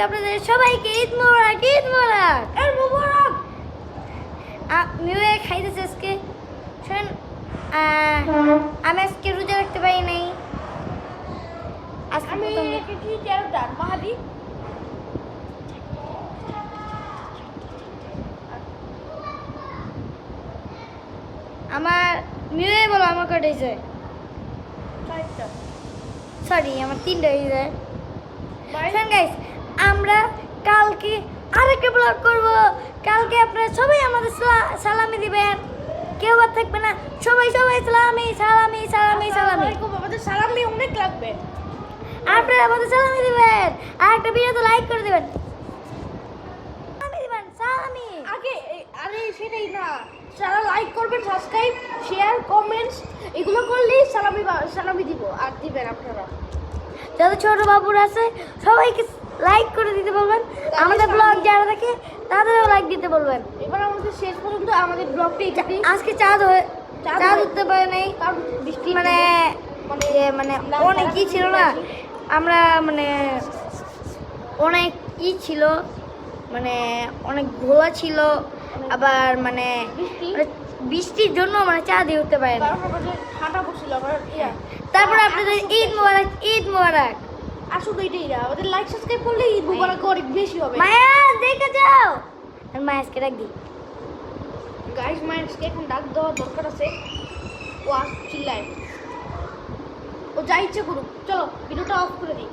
আপনাদের সবাইকে ঈদ মোবারক, ঈদ মোবারক, ঈদ মোবারক। New year খাইতেছে আজকে। শোনেন, আমি আজকে রোজা রাখতে পারি নাই। আজকে মাহাদি আমার নিউ ইয়ার বলো আমার কটা হয়েছে? সরি, আমার 3টা হয়ে যায়। গাইস, আমরা কালকে আরেকটা ব্লগ করব। কালকে আপনারা সবাই আমাদের সালামি দিবেন, কেউ বাদ থাকবে না। সবাই সবাই সালামি সালামি সালামি সালামি। আমাদের সালামি অনেক লাগবে, আপনারা আমাদের সালামি দিবেন আর একটা ভিডিওতে লাইক করে দিবেন। সালামি দিবেন, সালামি। আরে সেটাই না, যারা লাইক করবেন, সাবস্ক্রাইব, শেয়ার, কমেন্টস এগুলো করলেই সালামি দিব। আর দিবেন আপনারা যাদের ছোট বাবুরা আছে সবাইকে লাইক করে দিতে বলবেন। আমাদের ব্লগ যারা দেখে তাদেরও লাইক দিতে বলবেন। এবার আমাদের শেষ পর্যন্ত আমাদের ব্লগটা আজকে চাঁদ উঠতে পারে নাই, বৃষ্টি মানে অনেক ই ছিল না। আমরা অনেক ই ছিল, অনেক ঘোলা ছিল, আবার বৃষ্টির জন্য চাঁদই উঠতে পারে না। ঠান্ডা পড়ছিল আমার। তারপরে আপনাদের ঈদ মোবারক, ঈদ মোবারক। আসলে এটাই না, আমাদের লাইক সাবস্ক্রাইব করলে ঈদ মোবারক অনেক বেশি হবে। মায়া দেখে যাও, আর মায়াসকে ডাক দি। গাইস, মায়াসকে এখন ডাক দেওয়া দরকার আছে। ও চিল্লায়, ও যা ইচ্ছে করুক। চলো ভিডিওটা অফ করে দিই।